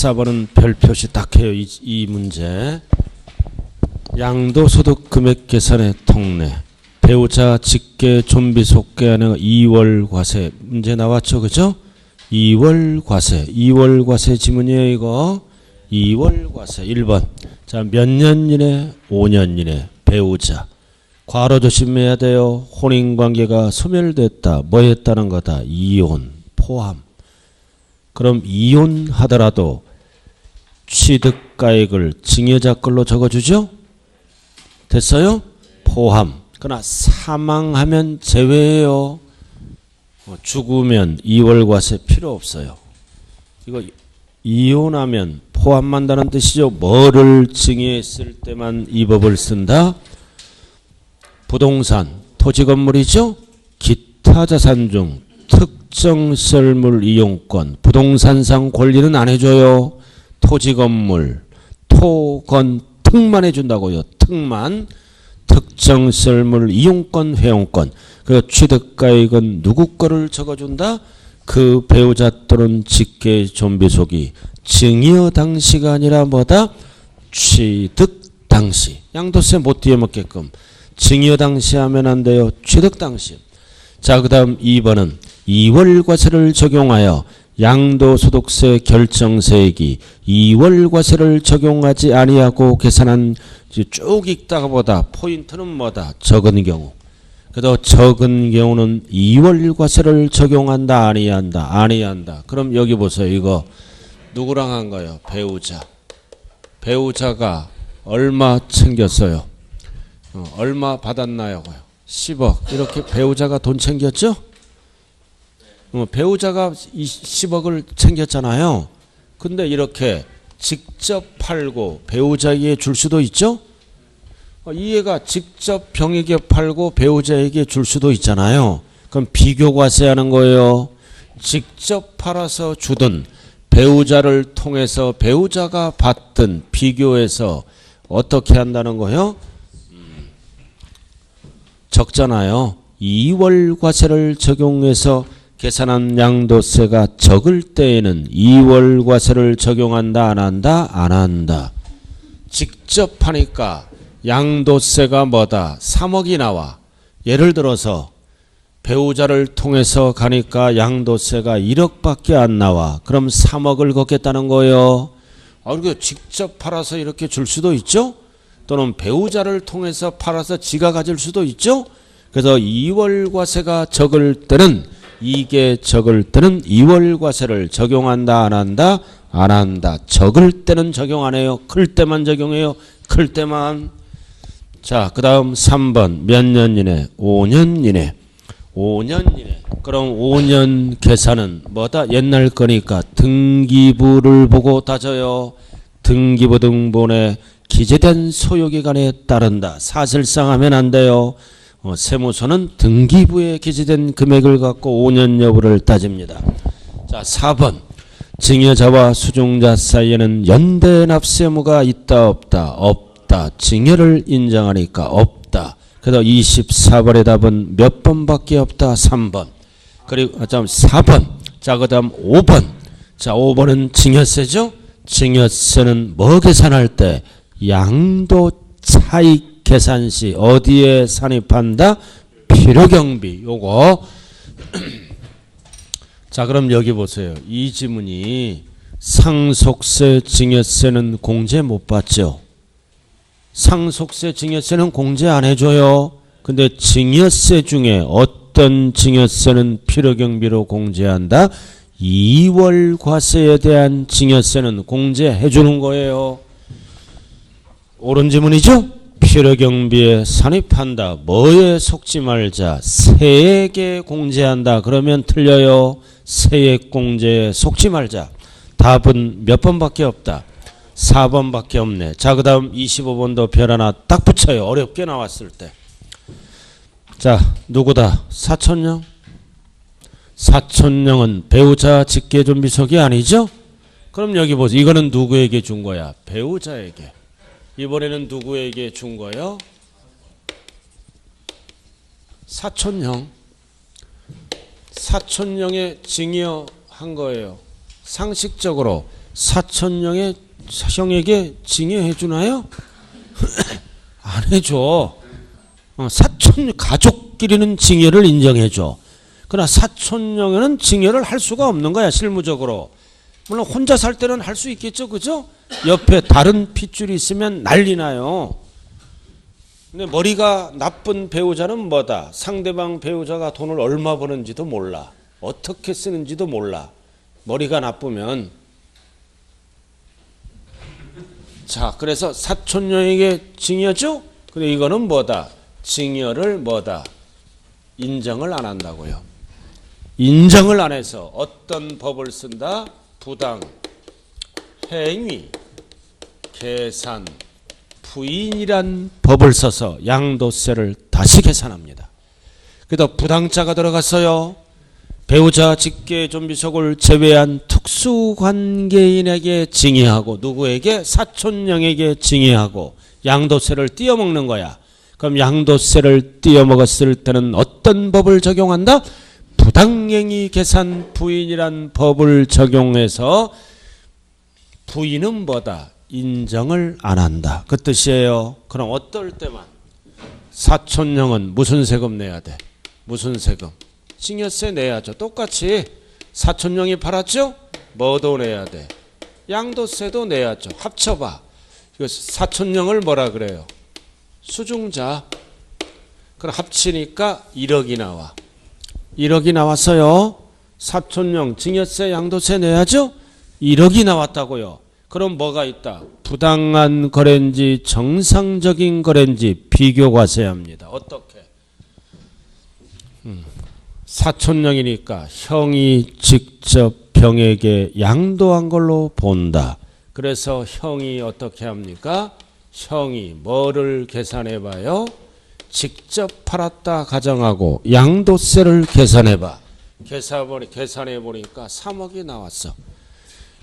14번은 별 표시 딱 해요. 이 문제. 양도소득 금액 계산의 통례. 배우자 직계 좀비 속계하는 2월 과세 문제 나왔죠, 그죠? 2월 과세, 2월 과세 지문이에요, 이거. 2월 과세 1번. 자, 몇 년 이내? 5년 이내. 배우자. 과로 조심해야 돼요. 혼인관계가 소멸됐다. 뭐 했다는 거다? 이혼, 포함. 그럼 이혼하더라도 취득가액을 증여자 걸로 적어주죠? 됐어요? 포함. 그러나 사망하면 제외해요. 죽으면 2월 과세 필요 없어요. 이거 이혼하면 포함한다는 뜻이죠. 뭐를 증여했을 때만 이 법을 쓴다? 부동산, 토지 건물이죠. 기타 자산 중 특정 시설물 이용권, 부동산상 권리는 안 해줘요. 토지 건물, 토건, 특만 해준다고요. 특만. 특정 시설물 이용권, 회용권. 그리고 취득가액은 누구 거를 적어준다? 그 배우자 또는 직계 좀비속이 증여 당시가 아니라 뭐다? 취득 당시. 양도세 못 뒤에먹게끔. 증여 당시 하면 안 돼요. 취득 당시. 자, 그 다음 2번은 2월 과세를 적용하여 양도소득세 결정세액이 2월 과세를 적용하지 아니하고 계산한 쭉 읽다가 보다 포인트는 뭐다? 적은 경우. 그래도 적은 경우는 2월 과세를 적용한다 아니한다? 아니한다. 그럼 여기 보세요. 이거 누구랑 한 거예요? 배우자. 배우자가 얼마 챙겼어요? 얼마 받았나요? 10억. 이렇게 배우자가 돈 챙겼죠? 배우자가 10억을 챙겼잖아요. 근데 이렇게 직접 팔고 배우자에게 줄 수도 있죠? 이해가 직접 병에게 팔고 배우자에게 줄 수도 있잖아요. 그럼 비교과세하는 거예요. 직접 팔아서 주든 배우자를 통해서 배우자가 받든 비교해서 어떻게 한다는 거예요? 적잖아요. 2월 과세를 적용해서 계산한 양도세가 적을 때에는 2월 과세를 적용한다 안 한다? 안 한다. 직접 하니까 양도세가 뭐다? 3억이 나와. 예를 들어서 배우자를 통해서 가니까 양도세가 1억밖에 안 나와. 그럼 3억을 걷겠다는 거예요. 그리고 직접 팔아서 이렇게 줄 수도 있죠? 또는 배우자를 통해서 팔아서 지가 가질 수도 있죠? 그래서 2월 과세가 적을 때는 이게 적을 때는 2월 과세를 적용한다 안 한다? 안 한다. 적을 때는 적용 안 해요. 클 때만 적용해요. 클 때만. 자, 그 다음 3번 몇 년 이내? 5년 이내. 5년 이내. 그럼 5년 계산은 뭐다? 옛날 거니까 등기부를 보고 따져요. 등기부 등본에 기재된 소유기간에 따른다. 사실상 하면 안 돼요. 세무서는 등기부에 기재된 금액을 갖고 5년 여부를 따집니다. 자, 4번. 증여자와 수중자 사이에는 연대 납세 의무가 있다 없다? 없다. 증여를 인정하니까 없다. 그래서 24번의 답은 몇 번밖에 없다? 3번. 그리고 4번. 자, 그 다음 5번. 자, 5번은 증여세죠? 증여세는 뭐 계산할 때? 양도 차익 계산 시 어디에 산입한다? 필요경비. 요거. 자, 그럼 여기 보세요. 이 지문이 상속세, 증여세는 공제 못 받죠? 상속세, 증여세는 공제 안 해줘요. 근데 증여세 중에 어떤 증여세는 필요경비로 공제한다? 2월 과세에 대한 증여세는 공제해 주는 거예요. 옳은 지문이죠? 필요경비에 산입한다. 뭐에 속지 말자? 세액에 공제한다. 그러면 틀려요. 세액 공제에 속지 말자. 답은 몇 번밖에 없다? 4번밖에 없네. 자, 그 다음 25번도 별 하나 딱 붙여요. 어렵게 나왔을 때. 자, 누구다? 사촌형? 사촌형은 배우자 직계존비속이 아니죠? 그럼 여기 보세요. 이거는 누구에게 준 거야? 배우자에게. 이번에는 누구에게 준 거예요? 사촌형. 사촌형에 증여한 거예요. 상식적으로 사촌형의 형에게 징여해 주나요? 안 해줘. 사촌 가족끼리는 징여를 인정해 줘. 그러나 사촌형에는 징여를 할 수가 없는 거야, 실무적으로. 물론 혼자 살 때는 할 수 있겠죠, 그죠? 옆에 다른 핏줄이 있으면 난리 나요. 근데 머리가 나쁜 배우자는 뭐다? 상대방 배우자가 돈을 얼마 버는지도 몰라. 어떻게 쓰는지도 몰라. 머리가 나쁘면. 자, 그래서 사촌형에게 징여죠? 근데 이거는 뭐다? 징여를 뭐다? 인정을 안 한다고요. 인정을 안 해서 어떤 법을 쓴다? 부당, 행위, 계산, 부인이란 법을 써서 양도세를 다시 계산합니다. 그래도 부당자가 들어갔어요. 배우자, 직계, 좀비속을 제외한 특수관계인에게 징의하고 누구에게? 사촌형에게 징의하고 양도세를 띄어먹는 거야. 그럼 양도세를 띄어먹었을 때는 어떤 법을 적용한다? 부당행위 계산 부인이란 법을 적용해서 부인은 뭐다? 인정을 안 한다. 그 뜻이에요. 그럼 어떨 때만 사촌형은 무슨 세금 내야 돼? 무슨 세금? 징여세 내야죠. 똑같이 사촌형이 팔았죠? 뭐도 내야 돼? 양도세도 내야죠. 합쳐봐. 이거 사촌형을 뭐라 그래요? 수중자. 그럼 합치니까 1억이 나와. 1억이 나왔어요. 사촌형 징여세 양도세 내야죠? 1억이 나왔다고요. 그럼 뭐가 있다? 부당한 거래인지 정상적인 거래인지 비교과세합니다. 어떻게? 사촌형이니까 형이 직접 병에게 양도한 걸로 본다. 그래서 형이 어떻게 합니까? 형이 뭐를 계산해 봐요? 직접 팔았다 가정하고 양도세를 계산해 봐. 계산해 보니까 3억이 나왔어.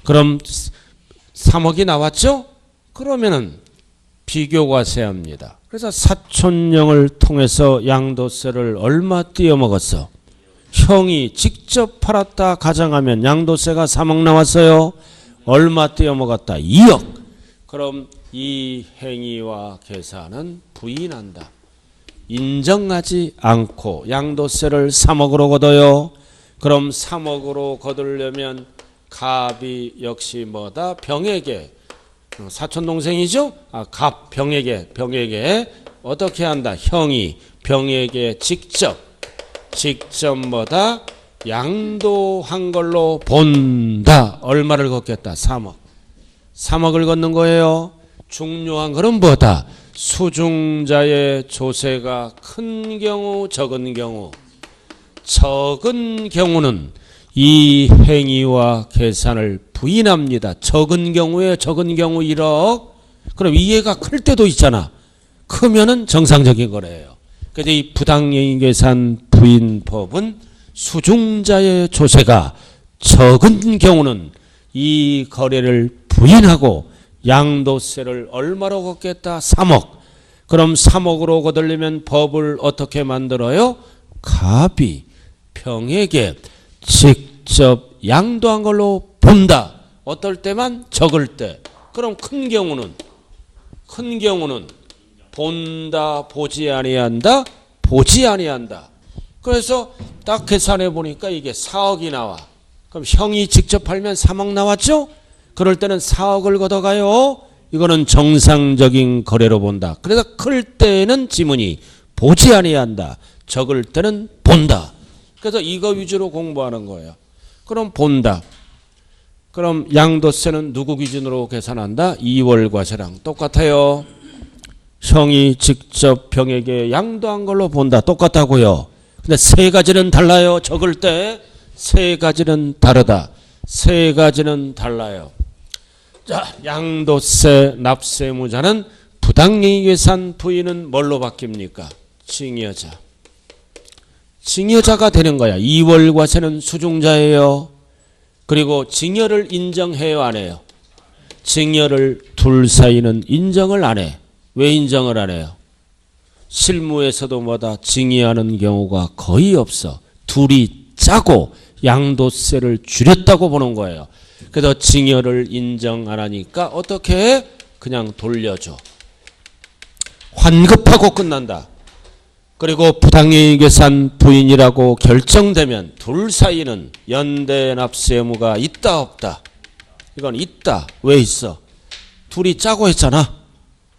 그럼 3억이 나왔죠? 그러면은 비교과세합니다. 그래서 사촌형을 통해서 양도세를 얼마 띄어먹었어? 형이 직접 팔았다 가정하면 양도세가 3억 나왔어요. 얼마 띄어먹었다? 2억. 그럼 이 행위와 계산은 부인한다. 인정하지 않고 양도세를 3억으로 걷어요. 그럼 3억으로 거두려면 갑이 역시 뭐다? 병에게, 사촌동생이죠? 갑 병에게 어떻게 한다? 형이 병에게 직접 뭐다? 양도한 걸로 본다. 얼마를 걷겠다? 3억. 3억을 걷는 거예요. 중요한 것은 뭐다? 수중자의 조세가 큰 경우, 적은 경우. 적은 경우는 이 행위와 계산을 부인합니다. 적은 경우 1억. 그럼 이해가 클 때도 있잖아. 크면은 정상적인 거래요. 그래서 이 부당행위 계산 부인법은 수중자의 조세가 적은 경우는 이 거래를 부인하고 양도세를 얼마로 걷겠다? 3억. 그럼 3억으로 거두려면 법을 어떻게 만들어요? 갑이 병에게 직접 양도한 걸로 본다. 어떨 때만? 적을 때. 그럼 큰 경우는 본다, 보지 아니한다, 보지 아니한다. 그래서 딱 계산해 보니까 이게 4억이 나와. 그럼 형이 직접 팔면 3억 나왔죠? 그럴 때는 4억을 걷어가요. 이거는 정상적인 거래로 본다. 그래서 클 때는 지문이 보지 아니한다. 적을 때는 본다. 그래서 이거 위주로 공부하는 거예요. 그럼 본다. 그럼 양도세는 누구 기준으로 계산한다? 2월 과세랑 똑같아요. 형이 직접 병에게 양도한 걸로 본다. 똑같다고요. 근데 세 가지는 달라요. 적을 때 세 가지는 다르다. 세 가지는 달라요. 자, 양도세 납세무자는 부당행위 계산 부인은 뭘로 바뀝니까? 징여자. 징여자가 되는 거야. 2월 과세는 수중자예요. 그리고 징여를 인정해요, 안 해요? 징여를 둘 사이는 인정을 안 해. 왜 인정을 안 해요? 실무에서도 뭐다? 징여하는 경우가 거의 없어. 둘이 짜고 양도세를 줄였다고 보는 거예요. 그래서 징여를 인정 안 하니까 어떻게 해? 그냥 돌려줘. 환급하고 끝난다. 그리고 부당이익 계산 부인이라고 결정되면 둘 사이는 연대 납세 의무가 있다 없다? 이건 있다. 왜 있어? 둘이 짜고 했잖아.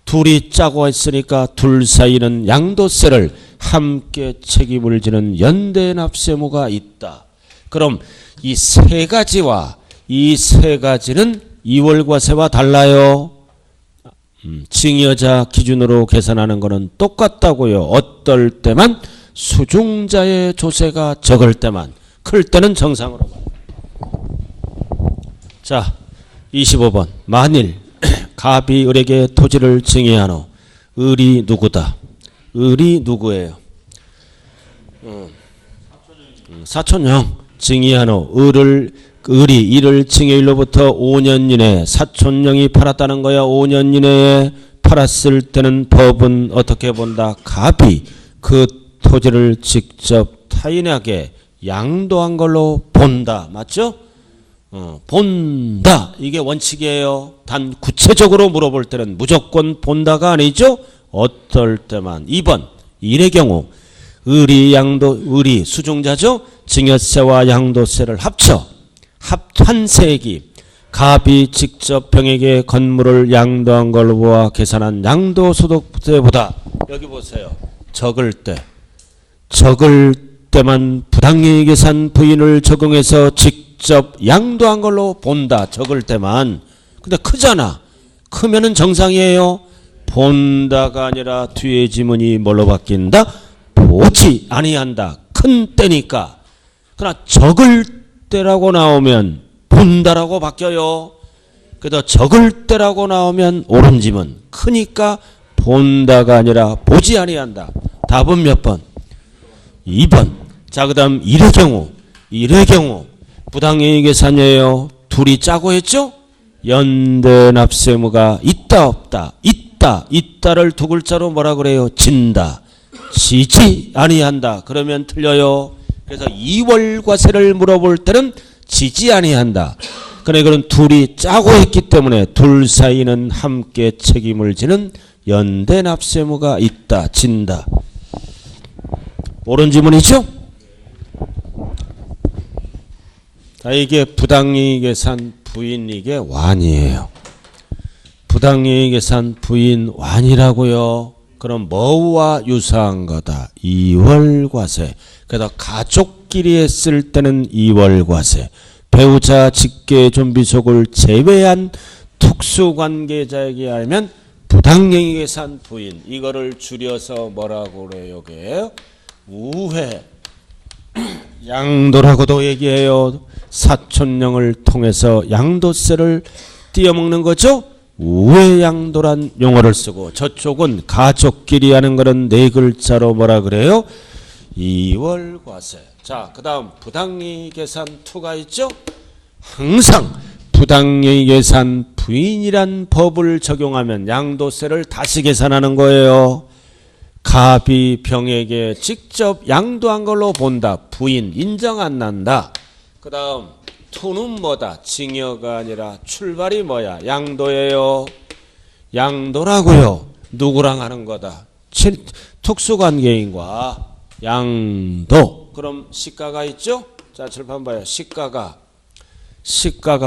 둘이 짜고 했으니까 둘 사이는 양도세를 함께 책임을 지는 연대 납세 의무가 있다. 그럼 이 세 가지와 이 세 가지는 이월과세와 달라요. 징여자 기준으로 계산하는 것은 똑같다고요. 어떨 때만 수중자의 조세가 적을 때만, 클 때는 정상으로. 자, 25번. 만일 갑이 을에게 토지를 징여하노. 을이 누구다? 을이 누구예요? 사촌형. 징여하노. 을이 이를 징여일로부터 5년 이내에 사촌형이 팔았다는 거야. 5년 이내에 팔았을 때는 법은 어떻게 본다? 갑이 그 토지를 직접 타인에게 양도한 걸로 본다. 맞죠? 본다. 이게 원칙이에요. 단 구체적으로 물어볼 때는 무조건 본다가 아니죠. 어떨 때만. 2번. 일의 경우 을이 수중자죠. 징여세와 양도세를 합쳐 합한세액이 갑이 직접 병에게 건물을 양도한 걸로 보아 계산한 양도소득세보다, 여기 보세요, 적을 때만 부당이익 계산 부인을 적용해서 직접 양도한 걸로 본다. 적을 때만. 근데 크잖아. 크면은 정상이에요. 본다가 아니라 뒤에 지문이 뭘로 바뀐다? 보지 아니한다. 큰 때니까. 그러나 적을 때라고 나오면 본다라고 바뀌어요. 그래서 적을 때라고 나오면 옳은 지문. 크니까 본다가 아니라 보지 아니한다. 답은 몇 번? 2번. 자, 그 다음 일의 경우 부당이익 계산이에요. 둘이 짜고 했죠? 연대 납세 의무가 있다 없다? 있다를 두 글자로 뭐라 그래요? 진다. 지지 아니한다. 그러면 틀려요. 그래서 이월과세를 물어볼 때는 지지 아니한다. 그래, 그런 둘이 짜고 했기 때문에 둘 사이는 함께 책임을 지는 연대 납세 의무가 있다. 진다. 옳은 지문이죠? 자, 이게 부당이익 계산 부인, 이게 완이에요. 부당이익 계산 부인 완이라고요. 그럼 뭐와 유사한 거다? 이월과세. 그래서 가족끼리 했을 때는 이월과세. 배우자 직계 좀비속을 제외한 특수관계자에게 하면 부당이익 계산 부인. 이거를 줄여서 뭐라고 그래요? 이게 우회 양도라고도 얘기해요. 사촌령을 통해서 양도세를 띄어먹는 거죠. 우회양도란 용어를 쓰고, 저쪽은 가족끼리 하는 거는 네 글자로 뭐라 그래요? 이월과세. 자, 그 다음 부당이익 계산 투가 있죠. 항상 부당이익 계산 부인이란 법을 적용하면 양도세를 다시 계산하는 거예요. 갑이 병에게 직접 양도한 걸로 본다. 부인 인정 안 난다. 그 다음 투는 뭐다? 징여가 아니라 출발이 뭐야? 양도예요. 양도라고요. 누구랑 하는 거다? 특수관계인과 양도. 그럼 시가가 있죠? 자, 칠판 봐요. 시가가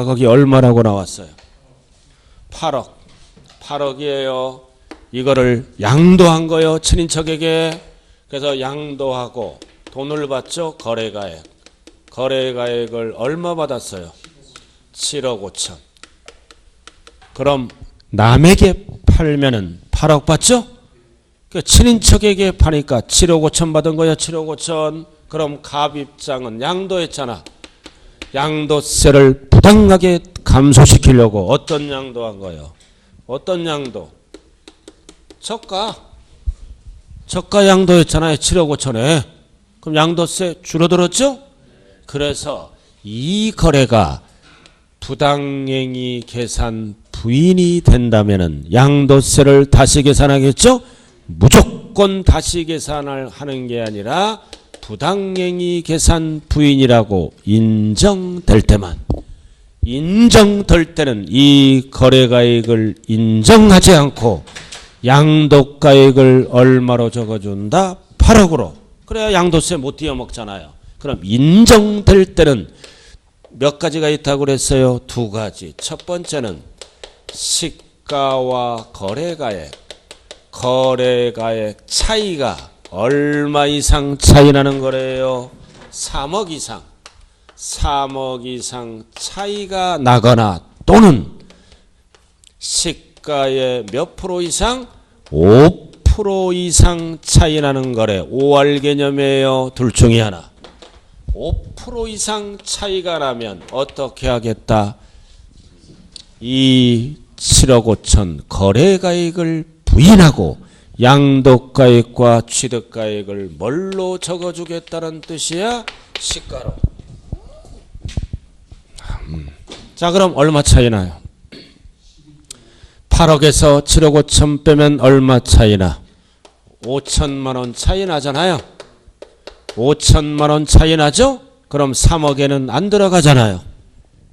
거기 얼마라고 나왔어요? 8억. 8억이에요. 이거를 양도한 거예요. 친인척에게. 그래서 양도하고 돈을 받죠. 거래가액. 거래가액을 얼마 받았어요? 7억 5천. 그럼 남에게 팔면은 8억 받죠? 그 친인척에게 파니까 7억 5천 받은 거야. 7억 5천. 그럼 갑 입장은 양도했잖아. 양도세를 부당하게 감소시키려고 어떤 양도한 거예요? 어떤 양도? 저가 양도했잖아요. 7억 5천에. 그럼 양도세 줄어들었죠? 그래서 이 거래가 부당행위 계산 부인이 된다면은 양도세를 다시 계산하겠죠? 무조건 다시 계산을 하는 게 아니라 부당행위 계산 부인이라고 인정될 때만, 인정될 때는 이 거래가액을 인정하지 않고 양도가액을 얼마로 적어준다? 8억으로. 그래야 양도세 못 띄어먹잖아요. 그럼 인정될 때는 몇 가지가 있다고 그랬어요? 두 가지. 첫 번째는 시가와 거래가액 차이가 얼마 이상 차이 나는 거래요? 3억 이상. 3억 이상 차이가 나거나 또는 시가의 몇 프로 이상? 5% 이상 차이 나는 거래. 5할 개념이에요. 둘 중에 하나. 5% 이상 차이가 나면 어떻게 하겠다? 이 7억 5천 거래가액을 부인하고 양도가액과 취득가액을 뭘로 적어주겠다는 뜻이야? 시가로. 자, 그럼 얼마 차이 나요? 8억에서 7억 5천 빼면 얼마 차이 나? 5천만 원 차이 나잖아요. 5천만 원 차이 나죠? 그럼 3억에는 안 들어가잖아요.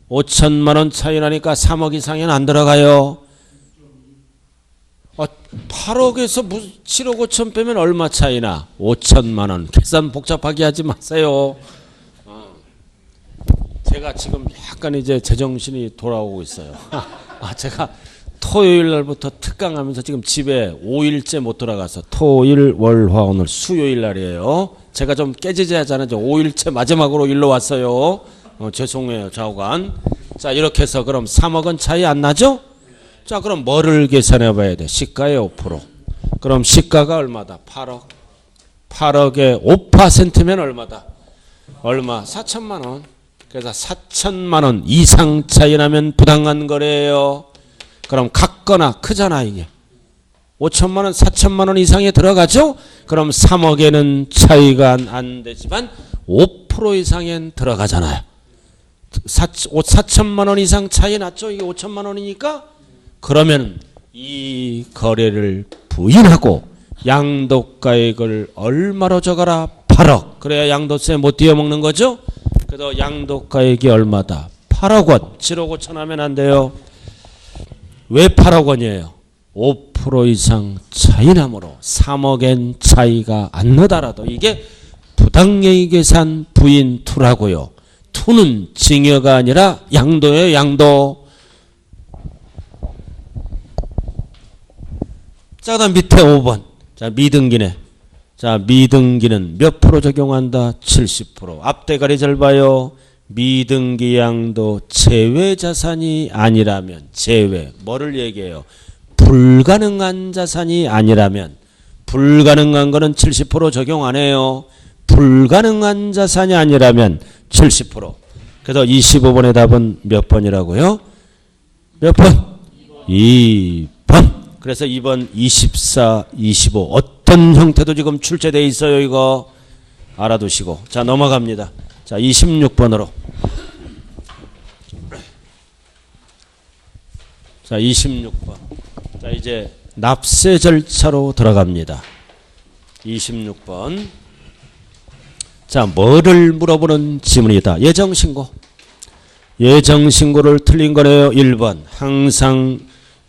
5천만 원 차이 나니까 3억 이상에는 안 들어가요. 8억에서 7억 5천 빼면 얼마 차이 나? 5천만 원. 계산 복잡하게 하지 마세요. 제가 지금 약간 이제 제정신이 돌아오고 있어요. 제가 토요일 날부터 특강하면서 지금 집에 5일째 못 돌아가서 토일 월화 오늘 수요일 날이에요. 제가 좀 깨지자잖아요. 5일째 마지막으로 일로 왔어요. 죄송해요 좌우간. 자, 이렇게 해서 그럼 3억은 차이 안 나죠? 자, 그럼 뭐를 계산해 봐야 돼? 시가의 5%. 그럼 시가가 얼마다? 8억. 8억의 5%면 얼마다? 얼마? 4천만 원. 그래서 4천만 원 이상 차이 나면 부당한 거래요. 그럼 같거나 크잖아 이게. 5천만 원, 4천만 원 이상에 들어가죠? 그럼 3억에는 차이가 안 되지만 5% 이상엔 들어가잖아요. 4천만 원 이상 차이 났죠? 이게 5천만 원이니까? 그러면 이 거래를 부인하고 양도가액을 얼마로 적어라? 8억. 그래야 양도세 못 띄어먹는 거죠? 그래서 양도가액이 얼마다? 8억 원. 7억 5천 하면 안 돼요. 왜 8억 원이에요? 5% 이상 차이 나므로 3억엔 차이가 안 나더라도 이게 부당예의 계산 부인 투라고요. 투는 징여가 아니라 양도예요. 양도. 자, 그다음 밑에 5번. 자, 미등기네. 자, 미등기는 몇 프로 적용한다? 70%. 앞대가리 잘 봐요. 미등기 양도 제외 자산이 아니라면 제외. 뭐를 얘기해요? 불가능한 자산이 아니라면 불가능한 거는 70% 적용 안 해요. 불가능한 자산이 아니라면 70%. 그래서 25번의 답은 몇 번이라고요? 몇 번? 2번. 그래서 2번 24, 25 어떤 형태도 지금 출제되어 있어요. 이거 알아두시고. 자, 넘어갑니다. 자, 26번으로. 자, 26번. 자, 이제 납세 절차로 들어갑니다. 26번. 자, 뭐를 물어보는 지문이다. 예정신고. 예정신고를 틀린 거네요. 1번. 항상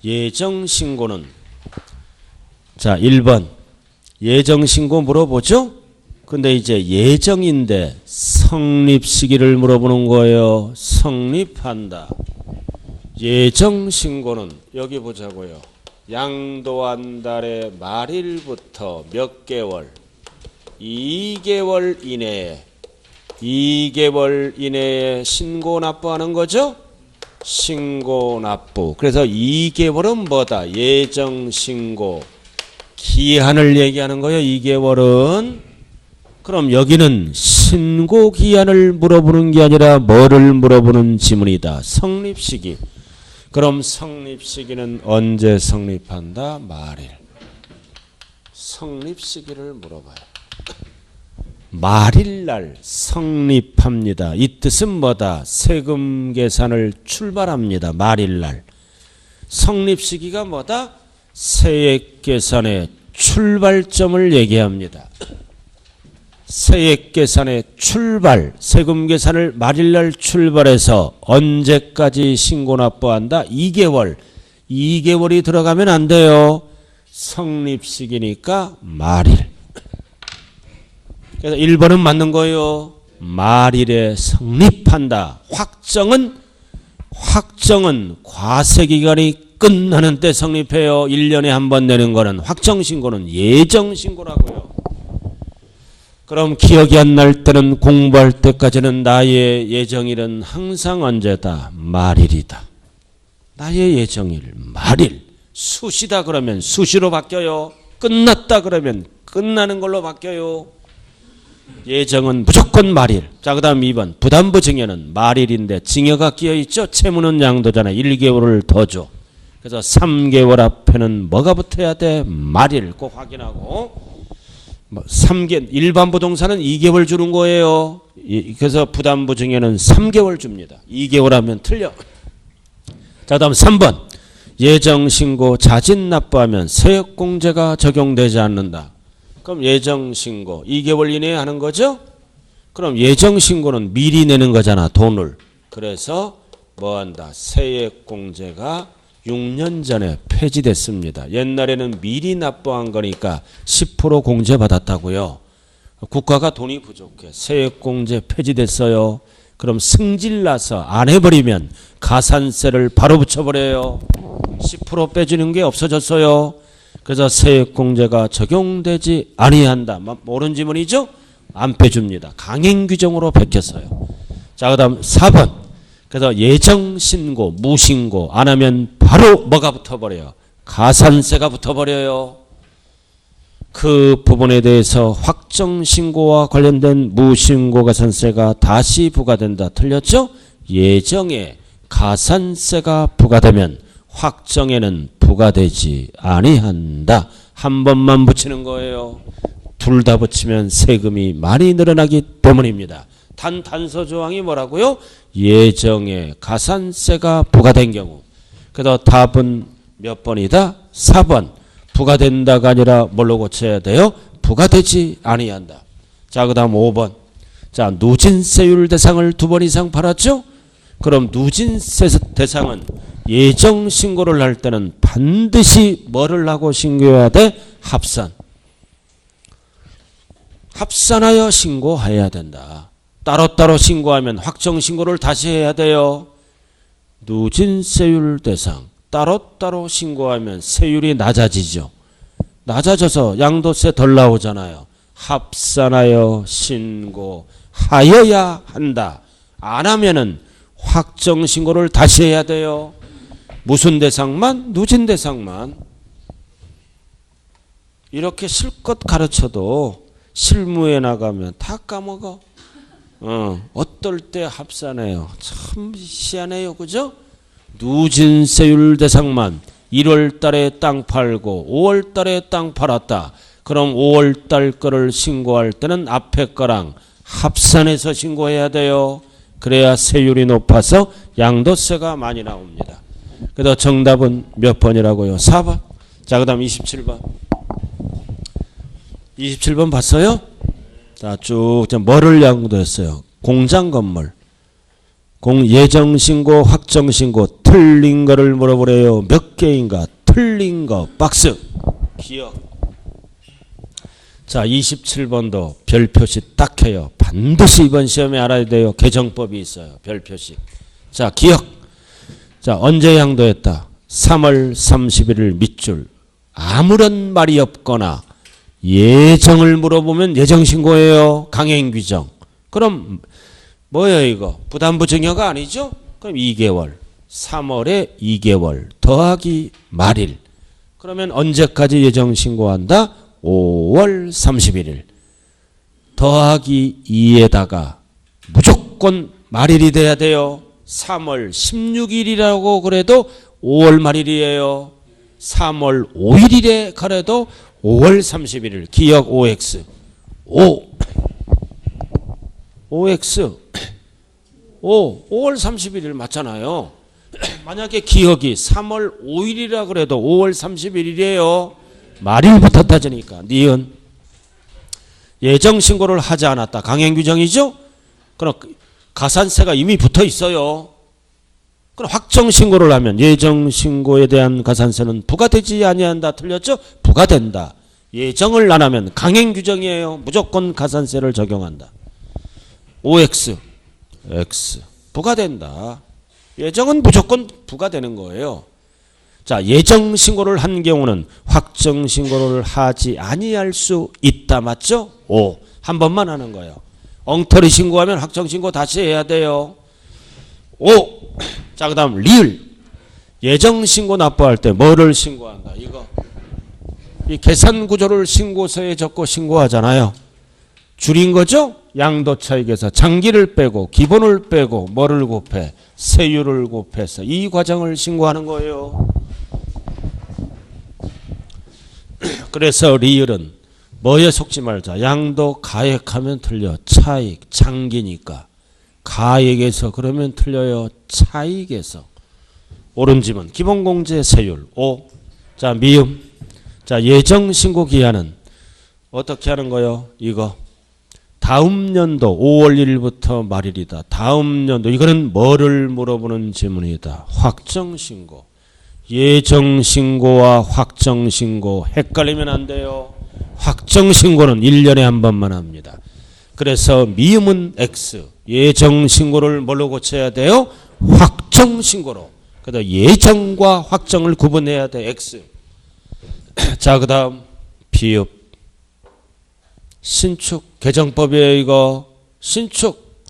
예정신고는. 자, 1번. 예정신고 물어보죠? 근데 이제 예정인데 성립 시기를 물어보는 거예요. 성립한다. 예정신고는 여기 보자고요. 양도한 달의 말일부터 몇 개월? 2개월 이내에 2개월 이내에 신고 납부하는 거죠? 신고 납부. 그래서 2개월은 뭐다? 예정신고 기한을 얘기하는 거예요. 2개월은. 그럼 여기는 신고 기한을 물어보는 게 아니라 뭐를 물어보는 지문이다. 성립시기. 그럼 성립시기는 언제 성립한다? 말일. 성립시기를 물어봐요. 말일날 성립합니다. 이 뜻은 뭐다? 세금 계산을 출발합니다. 말일날. 성립시기가 뭐다? 세액 계산의 출발점을 얘기합니다. 세액 계산의 출발, 세금 계산을 말일날 출발해서 언제까지 신고 납부한다? 2개월. 2개월이 들어가면 안 돼요. 성립시기니까 말일. 그래서 1번은 맞는 거예요. 말일에 성립한다. 확정은 과세기간이 끝나는 때 성립해요. 1년에 한 번 내는 거는 확정신고는 예정신고라고요. 그럼 기억이 안 날 때는 공부할 때까지는 나의 예정일은 항상 언제다? 말일이다. 나의 예정일 말일. 수시다 그러면 수시로 바뀌어요. 끝났다 그러면 끝나는 걸로 바뀌어요. 예정은 무조건 말일. 자, 그 다음 2번. 부담부 증여는 말일인데 증여가 끼어있죠. 채무는 양도잖아. 1개월을 더 줘. 그래서 3개월 앞에는 뭐가 붙어야 돼? 말일. 꼭 확인하고. 3개, 일반 부동산은 2개월 주는 거예요. 그래서 부담부 증여는 3개월 줍니다. 2개월 하면 틀려. 자, 다음 3번. 예정신고 자진 납부하면 세액공제가 적용되지 않는다. 그럼 예정신고 2개월 이내에 하는 거죠? 그럼 예정신고는 미리 내는 거잖아. 돈을. 그래서 뭐한다? 세액공제가 6년 전에 폐지됐습니다. 옛날에는 미리 납부한 거니까 10% 공제 받았다고요. 국가가 돈이 부족해. 세액공제 폐지됐어요. 그럼 승질나서 안 해버리면 가산세를 바로 붙여버려요. 10% 빼주는 게 없어졌어요. 그래서 세액공제가 적용되지 아니한다. 옳은 지문이죠? 안 빼줍니다. 강행규정으로 베꼈어요. 자, 그 다음 4번. 그래서 예정신고, 무신고 안 하면 바로 뭐가 붙어버려요? 가산세가 붙어버려요. 그 부분에 대해서 확정신고와 관련된 무신고 가산세가 다시 부과된다. 틀렸죠? 예정에 가산세가 부과되면 확정에는 부과되지 아니한다. 한 번만 붙이는 거예요. 둘 다 붙이면 세금이 많이 늘어나기 때문입니다. 단서 조항이 뭐라고요? 예정에 가산세가 부과된 경우. 그래서 답은 몇 번이다? 4번. 부과된다가 아니라 뭘로 고쳐야 돼요? 부과되지 아니한다. 자, 그 다음 5번. 자, 누진세율 대상을 2번 이상 팔았죠? 그럼 누진세 대상은 예정 신고를 할 때는 반드시 뭐를 하고 신고해야 돼? 합산. 합산하여 신고해야 된다. 따로따로 신고하면 확정 신고를 다시 해야 돼요. 누진세율 대상 따로따로 신고하면 세율이 낮아지죠. 낮아져서 양도세 덜 나오잖아요. 합산하여 신고하여야 한다. 안 하면은 확정 신고를 다시 해야 돼요. 무슨 대상만? 누진 대상만. 이렇게 실컷 가르쳐도 실무에 나가면 다 까먹어. 어떨 때 합산해요. 참 희한해요. 그죠? 누진세율 대상만 1월 달에 땅 팔고 5월 달에 땅 팔았다. 그럼 5월 달 거를 신고할 때는 앞에 거랑 합산해서 신고해야 돼요. 그래야 세율이 높아서 양도세가 많이 나옵니다. 그래서 정답은 몇 번이라고요? 4번. 자, 그 다음 27번. 27번 봤어요? 자, 쭉 뭐를 양도했어요? 공장 건물. 예정신고, 확정신고, 틀린 거를 물어보래요. 몇 개인가? 틀린 거, 박스. 기억. 자, 27번도 별표시 딱 해요. 반드시 이번 시험에 알아야 돼요. 개정법이 있어요. 별표시. 자, 기억. 자, 언제 양도했다? 3월 31일 밑줄. 아무런 말이 없거나 예정을 물어보면 예정신고예요. 강행규정. 그럼 뭐예요 이거? 부담부 증여가 아니죠? 그럼 2개월. 3월에 2개월 더하기 말일. 그러면 언제까지 예정신고한다? 5월 31일. 더하기 2에다가 무조건 말일이 돼야 돼요. 3월 16일이라고 그래도 5월 말일이에요. 3월 5일이래 그래도 5월 31일. 기억 OX. 5X. 5월 31일 맞잖아요. 만약에 기억이 3월 5일이라 그래도 5월 31일이에요. 말일부터 따지니까. 니은. 예정 신고를 하지 않았다. 강행 규정이죠? 그럼 가산세가 이미 붙어 있어요. 그럼 확정 신고를 하면 예정 신고에 대한 가산세는 부과되지 아니한다. 틀렸죠? 부과된다. 예정을 안 하면 강행 규정이에요. 무조건 가산세를 적용한다. OX, X 부과된다. 예정은 무조건 부과되는 거예요. 자, 예정 신고를 한 경우는 확정 신고를 하지 아니할 수 있다. 맞죠? O. 한 번만 하는 거예요. 엉터리 신고하면 확정 신고 다시 해야 돼요. O. 자, 그다음 리을. 예정 신고 납부할 때 뭐를 신고한다? 이거. 이 계산 구조를 신고서에 적고 신고하잖아요. 줄인 거죠? 양도차익에서 장기를 빼고 기본을 빼고 뭐를 곱해? 세율을 곱해서 이 과정을 신고하는 거예요. 그래서 리을은 뭐에 속지 말자. 양도 가액하면 틀려. 차익, 장기니까. 가액에서 그러면 틀려요. 차익에서. 옳은 지문 기본공제 세율. O. 자, 미음. 자, 예정 신고 기한은 어떻게 하는 거예요? 이거. 다음 연도 5월 1일부터 말일이다. 다음 연도. 이거는 뭐를 물어보는 질문이다. 확정 신고. 예정 신고와 확정 신고 헷갈리면 안 돼요. 확정 신고는 1년에 한 번만 합니다. 그래서 미음은 X. 예정 신고를 뭘로 고쳐야 돼요? 확정 신고로. 그래서 예정과 확정을 구분해야 돼. X. 자, 그다음 비읍. 신축 개정법이에요. 이거 신축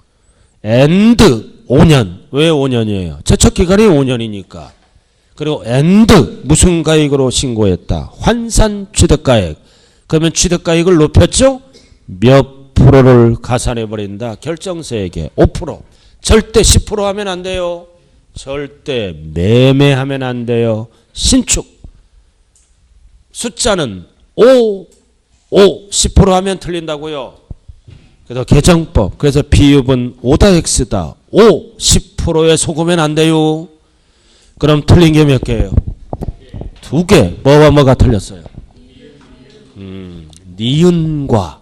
엔드 5년. 왜 5년이에요? 제척기간이 5년이니까. 그리고 엔드 무슨 가액으로 신고했다? 환산 취득가액. 그러면 취득가액을 높였죠? 몇 프로를 가산해버린다? 결정세액의 5%. 절대 10% 하면 안 돼요. 절대 매매하면 안 돼요. 신축. 숫자는 5, 10% 하면 틀린다고요. 그래서 개정법. 그래서 비읍은 5다 X다. 5, 10%에 속으면 안 돼요. 그럼 틀린 게 몇 개예요? 2개. 뭐와 뭐가 틀렸어요? 니은과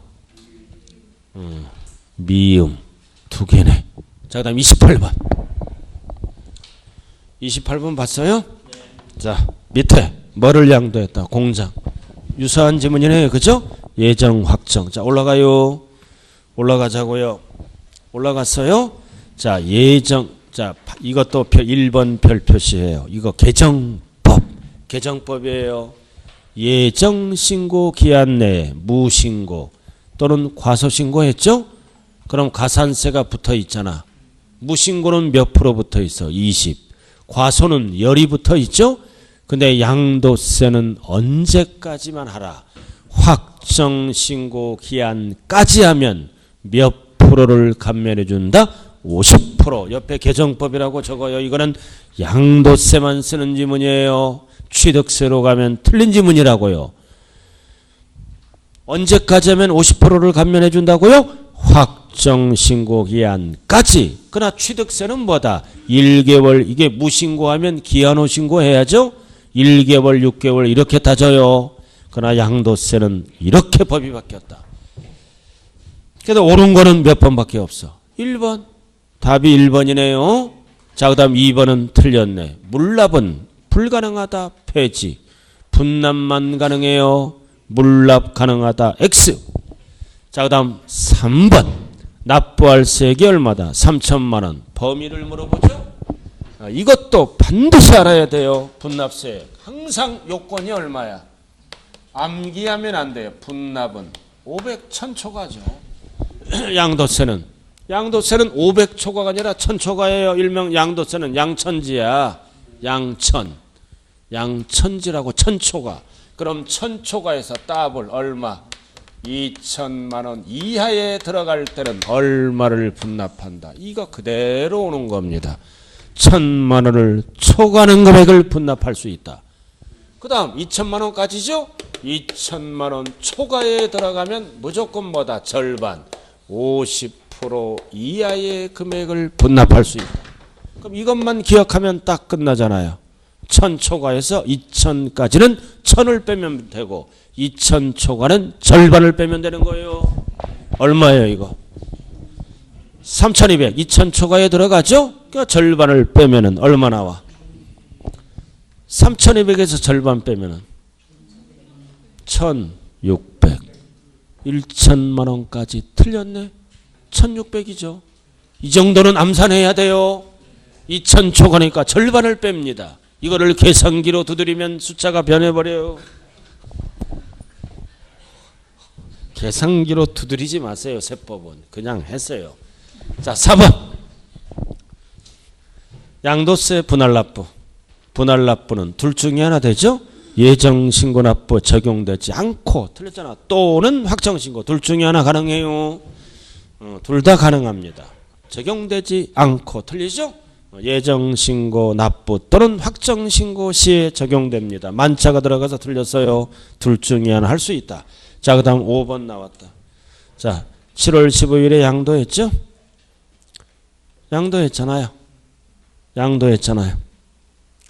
미음 2개네. 자, 그다음 28번. 28번 봤어요? 자, 밑에 뭐를 양도했다? 공장. 유사한 지문이네요. 그죠? 예정 확정. 자, 올라가요. 올라가자고요. 올라갔어요? 자, 예정. 자, 이것도 1번 별 표시해요. 이거 개정법. 개정법이에요. 예정 신고 기한 내에 무신고 또는 과소신고 했죠? 그럼 가산세가 붙어 있잖아. 무신고는 몇 프로 붙어 있어? 20. 과소는 열이 붙어 있죠? 근데 양도세는 언제까지만 하라? 확정 신고 기한까지 하면 몇 프로를 감면해 준다? 50%. 옆에 개정법이라고 적어요. 이거는 양도세만 쓰는 지문이에요. 취득세로 가면 틀린 지문이라고요. 언제까지 하면 50%를 감면해 준다고요? 확정 신고 기한까지. 그러나 취득세는 뭐다? 1개월. 이게 무신고하면 기한 후 신고해야죠. 1개월, 6개월 이렇게 따져요. 그러나 양도세는 이렇게 법이 바뀌었다. 그래서 옳은 거는 몇 번밖에 없어? 1번. 답이 1번이네요. 자, 그 다음 2번은 틀렸네. 물납은 불가능하다. 폐지. 분납만 가능해요. 물납 가능하다. X. 자, 그 다음 3번. 납부할 세액이 얼마다? 3천만 원. 범위를 물어보죠. 이것도 반드시 알아야 돼요. 분납세액. 항상 요건이 얼마야? 암기하면 안 돼요. 분납은 500 천초과죠. 양도세는 500초과가 아니라 1000초과예요. 일명 양도세는 양천지야. 양천지라고 1000초과. 그럼 1000초과에서 따블 얼마? 2천만 원 이하에 들어갈 때는 얼마를 분납한다. 이거 그대로 오는 겁니다. 1000만 원을 초과하는 금액을 분납할 수 있다. 그 다음 2천만 원까지죠? 2천만 원 초과에 들어가면 무조건 뭐다? 절반 50% 이하의 금액을 분납할 수 있다. 그럼 이것만 기억하면 딱 끝나잖아요. 1000 초과에서 2000까지는 1000을 빼면 되고 2000 초과는 절반을 빼면 되는 거예요. 얼마예요 이거? 3200. 2000 초과에 들어가죠? 그러니까 절반을 빼면은 얼마 나와? 3200에서 절반 빼면은 1600. 1000만 원까지 틀렸네. 1600이죠. 이 정도는 암산해야 돼요. 2000 초과니까 절반을 뺍니다. 이거를 계산기로 두드리면 숫자가 변해버려요. 계산기로 두드리지 마세요. 세법은 그냥 했어요. 자, 4번 양도세 분할납부. 분할납부는 둘 중에 하나 되죠. 예정신고납부 적용되지 않고 틀렸잖아. 또는 확정신고 둘 중에 하나 가능해요. 둘 다 가능합니다. 적용되지 않고 틀리죠. 예정신고 납부 또는 확정신고 시에 적용됩니다. 만차가 들어가서 틀렸어요. 둘 중에 하나 할 수 있다. 자, 그 다음 5번 나왔다. 자, 7월 15일에 양도했죠? 양도했잖아요.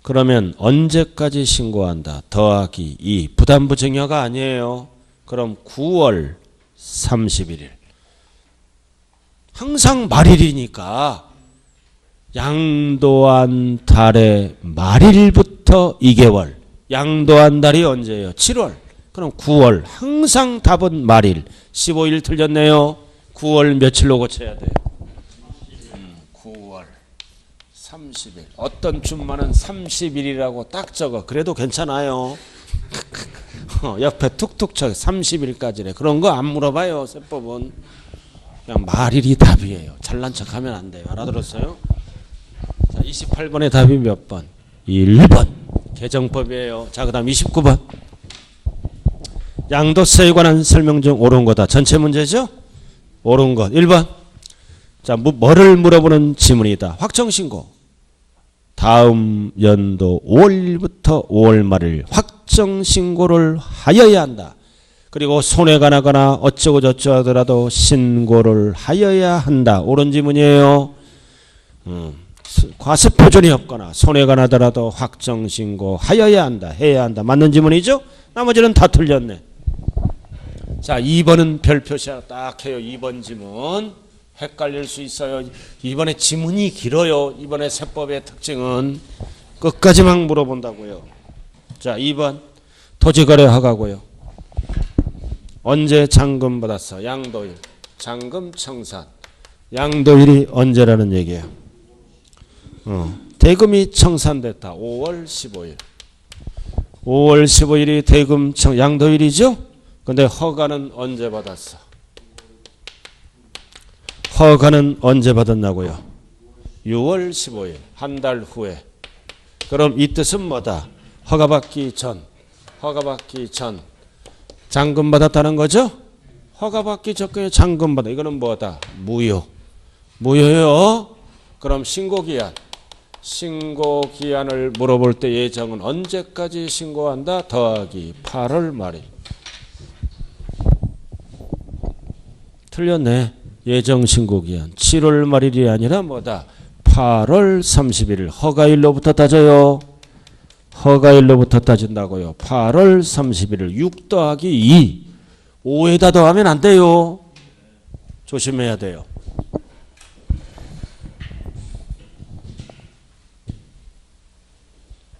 그러면 언제까지 신고한다? 더하기 2. 부담부 증여가 아니에요. 그럼 9월 31일. 항상 말일이니까 양도한 달의 말일부터 2개월. 양도한 달이 언제예요? 7월. 그럼 9월. 항상 답은 말일. 15일 틀렸네요. 9월 며칠로 고쳐야 돼요? 9월 30일. 어떤 줌만은 30일이라고 딱 적어. 그래도 괜찮아요. 옆에 툭툭 쳐. 30일까지래. 그런 거 안 물어봐요. 세법은. 그냥 말일이 답이에요. 잘난 척하면 안 돼요. 알아들었어요? 자, 28번의 답이 몇 번? 1번. 개정법이에요. 자, 그 다음 29번. 양도세에 관한 설명 중 옳은 거다. 전체 문제죠? 옳은 것. 1번. 자, 뭐를 물어보는 지문이다. 확정신고. 다음 연도 5월부터 5월 말일 확정신고를 하여야 한다. 그리고 손해가 나거나 어쩌고 저쩌고 하더라도 신고를 하여야 한다. 옳은 지문이에요. 과세표준이 없거나 손해가 나더라도 확정신고 하여야 한다. 해야 한다. 맞는 지문이죠? 나머지는 다 틀렸네. 자, 2번은 별표시 하나 딱 해요. 2번 지문. 헷갈릴 수 있어요. 이번에 지문이 길어요. 이번에 세법의 특징은 끝까지 막 물어본다고요. 자, 2번 토지거래 허가고요. 언제 잔금 받았어? 양도일. 잔금 청산. 양도일이 언제라는 얘기예요. 대금이 청산됐다. 5월 15일. 5월 15일이 대금 양도일이죠? 근데 허가는 언제 받았어? 허가는 언제 받았냐고요? 6월 15일. 한 달 후에. 그럼 이 뜻은 뭐다? 허가받기 전. 잔금 받았다는 거죠? 허가받기 전에 잔금 받아. 이거는 뭐다? 무효요. 그럼 신고기한. 신고기한을 물어볼 때 예정은 언제까지 신고한다? 더하기 8월 말일. 틀렸네. 예정 신고기한 7월 말일이 아니라 뭐다? 8월 31일. 허가일로부터 따져요. 허가일로부터 따진다고요. 8월 31일. 6 더하기 2. 5에다 더하면 안 돼요. 조심해야 돼요.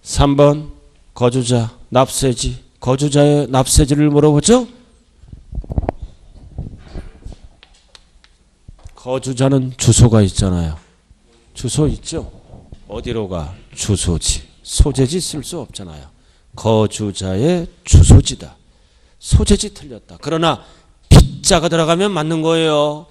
(3번) 거주자 납세지. 거주자의 납세지를 물어보죠. 거주자는 주소가 있잖아요. 주소 있죠? 어디로 가? 주소지. 소재지 쓸 수 없잖아요. 거주자의 주소지다. 소재지 틀렸다. 그러나 빗자가 들어가면 맞는 거예요.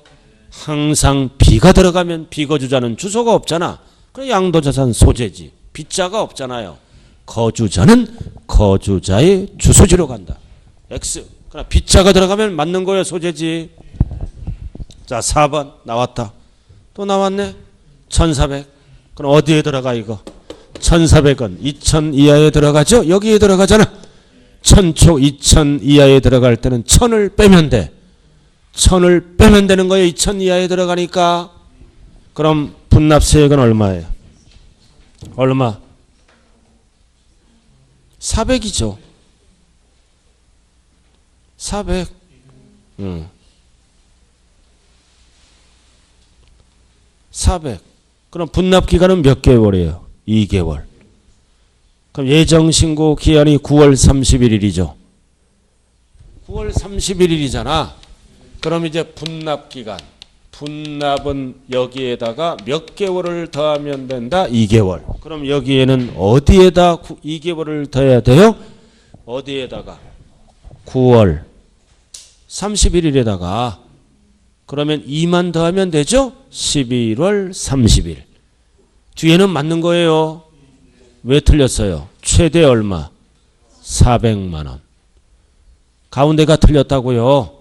항상 비가 들어가면 비거주자는 주소가 없잖아. 그럼 양도자산 소재지. 빗자가 없잖아요. 거주자는 거주자의 주소지로 간다. X. 그러나 빗자가 들어가면 맞는 거예요. 소재지. 자, 4번 나왔다. 또 나왔네. 1400. 그럼 어디에 들어가 이거? 1400은 2000 이하에 들어가죠? 여기에 들어가잖아. 1000초 2000 이하에 들어갈 때는 1000을 빼면 돼. 1000을 빼면 되는 거예요. 2000 이하에 들어가니까. 그럼 분납세액은 얼마예요? 얼마? 400이죠. 400. 400. 그럼 분납기간은 몇 개월이에요? 2개월. 그럼 예정신고 기한이 9월 31일이죠. 9월 31일이잖아. 그럼 이제 분납기간. 분납은 여기에다가 몇 개월을 더하면 된다? 2개월. 그럼 여기에는 어디에다 2개월을 더해야 돼요? 어디에다가? 9월 31일에다가. 그러면 2만 더하면 되죠? 11월 30일. 뒤에는 맞는 거예요. 왜 틀렸어요? 최대 얼마? 400만 원. 가운데가 틀렸다고요.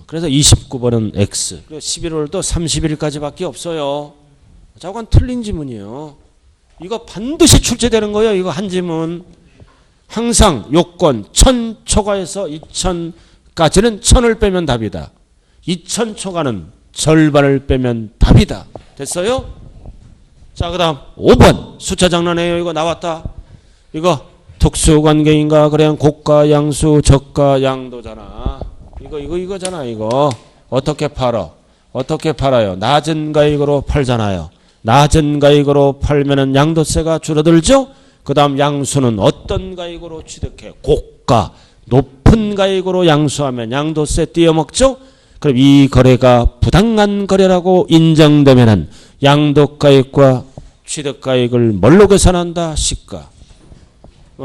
그래서 29번은 X. 11월도 31일까지밖에 없어요. 저건 틀린 지문이에요. 이거 반드시 출제되는 거예요. 이거 한 지문. 항상 요건 1000 초과해서 2000까지는 1000을 빼면 답이다. 2000 초과는 절반을 빼면 답이다. 됐어요? 자, 그 다음 5번. 숫자 장난해요. 이거 나왔다. 이거 특수관계인가? 그냥 고가, 양수, 저가, 양도잖아. 이거잖아. 이거 어떻게 팔어? 어떻게 팔아요? 낮은 가액으로 팔잖아요. 낮은 가액으로 팔면은 양도세가 줄어들죠? 그 다음 양수는 어떤 가액으로 취득해? 고가, 높은 가액으로 양수하면 양도세 띄어먹죠? 그럼 이 거래가 부당한 거래라고 인정되면은 양도가액과 취득가액을 뭘로 계산한다? 시가.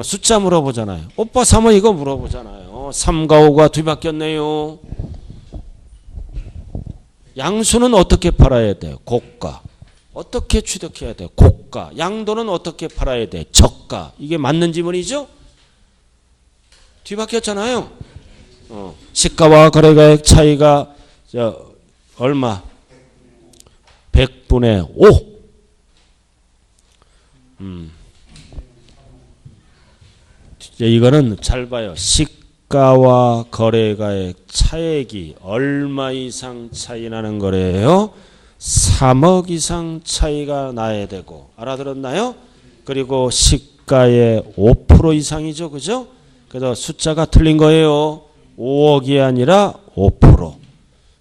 숫자 물어보잖아요. 오빠 3은 이거 물어보잖아요. 3과 5가 두 바뀌었네요. 양수는 어떻게 팔아야 돼? 고가. 어떻게 취득해야 돼? 고가. 양도는 어떻게 팔아야 돼? 저가. 이게 맞는 지문이죠? 뒤바뀌었잖아요. 시가와 거래가액 차이가 얼마? 100분의 5. 이거는 잘 봐요. 시가와 거래가액 차액이 얼마 이상 차이 나는 거래요? 3억 이상 차이가 나야 되고. 알아들었나요? 그리고 시가의 5% 이상이죠. 그죠? 그래서 숫자가 틀린 거예요. 5억이 아니라 5%.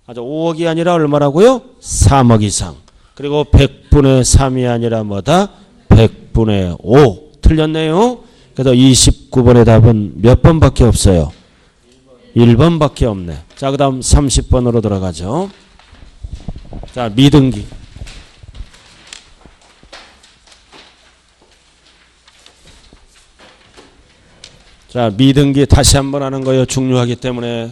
맞아. 5억이 아니라 얼마라고요? 3억 이상. 그리고 100분의 3이 아니라 뭐다? 100분의 5. 틀렸네요. 그래서 29번의 답은 몇 번밖에 없어요? 1번밖에 없네. 자, 그 다음 30번으로 들어가죠. 자, 미등기. 자, 미등기 다시 한번 하는 거예요. 중요하기 때문에.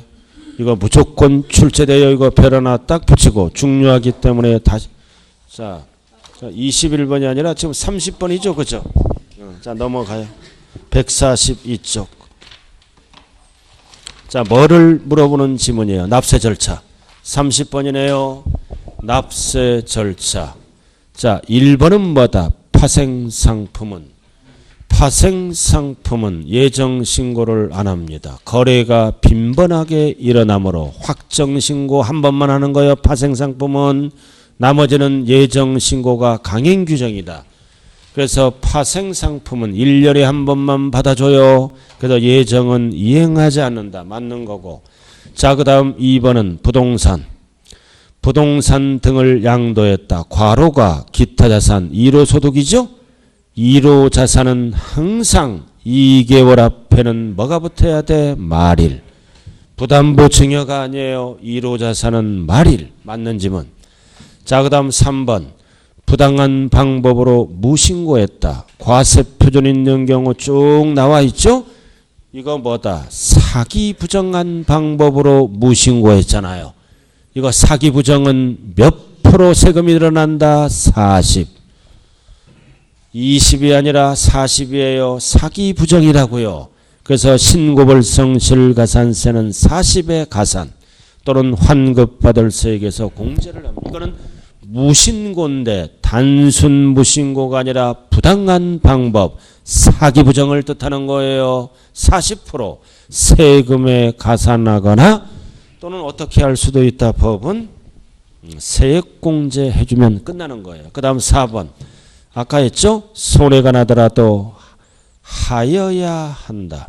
이거 무조건 출제돼요. 이거 별 하나 딱 붙이고. 중요하기 때문에 다시. 자 21번이 아니라 지금 30번이죠. 그죠? 자, 넘어가요. 142쪽. 자, 뭐를 물어보는 지문이에요? 납세 절차. 30번이네요. 납세 절차. 자, 1번은 뭐다? 파생상품은. 파생상품은 예정신고를 안 합니다. 거래가 빈번하게 일어나므로 확정신고 한 번만 하는 거예요. 파생상품은. 나머지는 예정신고가 강행규정이다. 그래서 파생상품은 1년에 한 번만 받아줘요. 그래서 예정은 이행하지 않는다. 맞는 거고. 자, 그 다음 2번은 부동산. 부동산 등을 양도했다. 과로가 기타 자산 1호 소득이죠. 1호 자산은 항상 2개월 앞에는 뭐가 붙어야 돼? 말일. 부담보 증여가 아니에요. 1호 자산은 말일. 맞는 지문. 자, 그 다음 3번. 부당한 방법으로 무신고했다. 과세표준 있는 경우 쭉 나와 있죠? 이거 뭐다? 사기 부정한 방법으로 무신고했잖아요. 이거 사기 부정은 몇 프로 세금이 늘어난다? 40. 20이 아니라 40이에요. 사기 부정이라고요. 그래서 신고벌성 실가산세는 40의 가산 또는 환급받을 세액에서 공제를 합니다. 이거는 무신고인데 단순 무신고가 아니라 부당한 방법, 사기 부정을 뜻하는 거예요. 40% 세금에 가산하거나 또는 어떻게 할 수도 있다. 법은 세액공제 해주면 끝나는 거예요. 그 다음 4번. 아까 했죠? 손해가 나더라도 하여야 한다.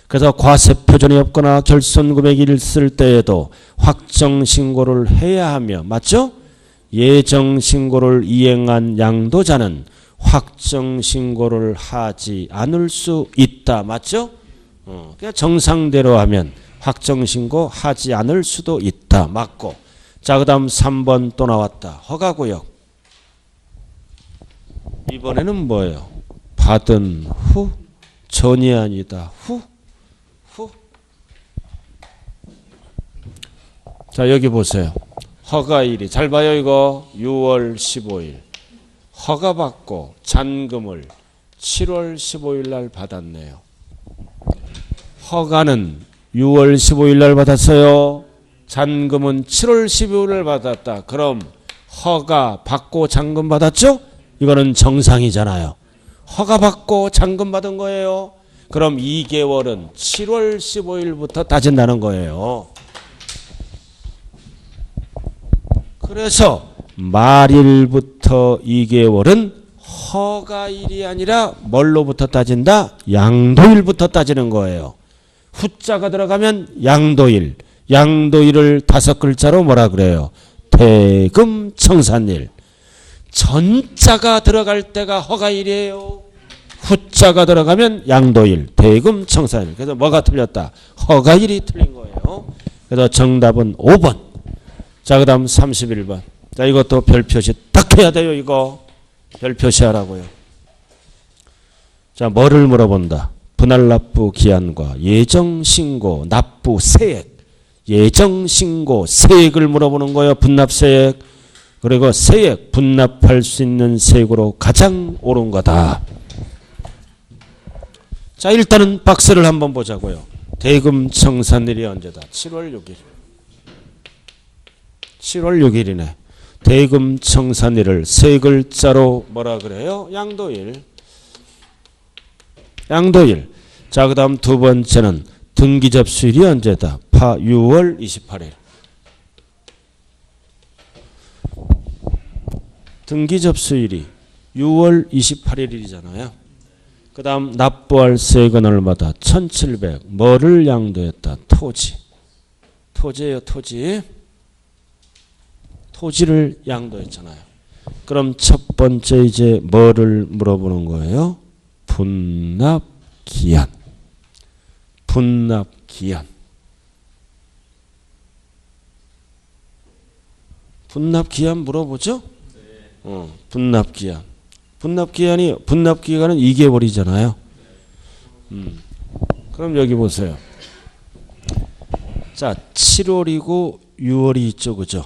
그래서 과세표준이 없거나 결손금액이 있을 때에도 확정신고를 해야 하며, 맞죠? 예정신고를 이행한 양도자는 확정신고를 하지 않을 수 있다. 맞죠? 그냥 정상대로 하면 확정신고 하지 않을 수도 있다. 맞고. 자, 그 다음 3번 또 나왔다. 허가구역. 이번에는 뭐예요? 받은 후, 전이 아니다. 후. 자, 여기 보세요. 허가일이, 잘 봐요 이거. 6월 15일. 허가받고 잔금을 7월 15일 날 받았네요. 허가는 6월 15일 날 받았어요. 잔금은 7월 15일 날 받았다. 그럼 허가 받고 잔금 받았죠? 이거는 정상이잖아요. 허가 받고 잔금 받은 거예요. 그럼 2개월은 7월 15일부터 따진다는 거예요. 그래서 말일부터 2개월은 허가일이 아니라 뭘로부터 따진다? 양도일부터 따지는 거예요. 후자가 들어가면 양도일. 양도일을 5글자로 뭐라 그래요? 대금청산일. 전자가 들어갈 때가 허가일이에요. 후자가 들어가면 양도일, 대금청산일. 그래서 뭐가 틀렸다? 허가일이 틀린 거예요. 그래서 정답은 5번. 자, 그 다음 31번. 자, 이것도 별 표시 딱 해야 돼요, 이거. 별 표시하라고요. 자, 뭐를 물어본다? 분할 납부 기한과 예정신고, 납부 세액. 예정신고, 세액을 물어보는 거예요, 분납세액. 그리고 세액, 분납할 수 있는 세액으로 가장 옳은 거다. 자, 일단은 박스를 한번 보자고요. 대금청산일이 언제다? 7월 6일. 7월 6일이네. 대금청산일을 세 글자로 뭐라 그래요? 양도일. 양도일. 자, 그 다음 두 번째는 등기접수일이 언제다? 6월 28일. 등기접수일이 6월 28일이잖아요. 그 다음 납부할 세액은 얼마다? 1700. 뭐를 양도했다? 토지. 토지예요, 토지. 토지를 양도했잖아요. 그럼 첫 번째 이제 뭐를 물어보는 거예요? 분납기한. 분납기한. 분납기한 물어보죠? 분납기한. 분납기간은 2개월이잖아요. 그럼 여기 보세요. 자, 7월이고 6월이 있죠, 그죠?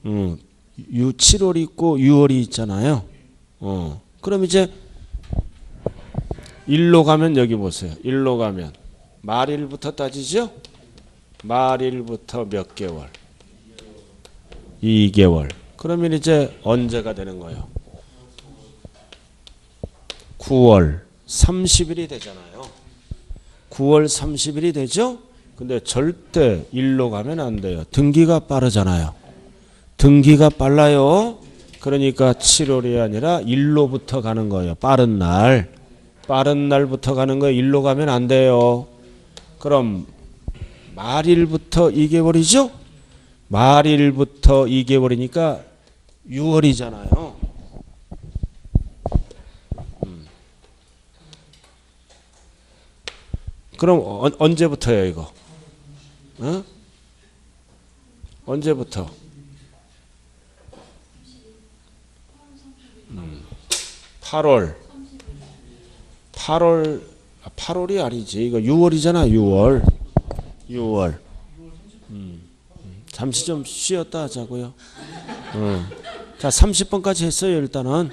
7월이 있고 6월이 있잖아요. 그럼 이제 일로 가면 여기 보세요. 일로 가면 말일부터 따지죠? 말일부터 몇 개월? 2개월. 그러면 이제 언제가 되는 거예요? 9월 30일이 되잖아요. 9월 30일이 되죠? 근데 절대 일로 가면 안 돼요. 등기가 빠르잖아요. 등기가 빨라요. 그러니까 7월이 아니라 일로부터 가는 거예요. 빠른 날. 빠른 날부터 가는 거예요. 일로 가면 안 돼요. 그럼 말일부터 2개월이죠? 말일부터 2개월이니까 6월이잖아요. 그럼 언제부터요 이거? 언제부터? 8월. 8월이 아니지. 이거 6월이잖아. 6월. 잠시 좀 쉬었다 하자고요. 자, 30번까지 했어요. 일단은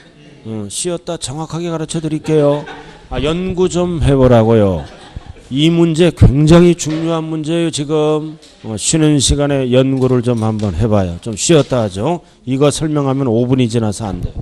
쉬었다 정확하게 가르쳐 드릴게요. 연구 좀 해보라고요. 이 문제 굉장히 중요한 문제예요. 지금 쉬는 시간에 연구를 좀 한번 해봐요. 좀 쉬었다 하죠. 이거 설명하면 5분이 지나서 안 돼요.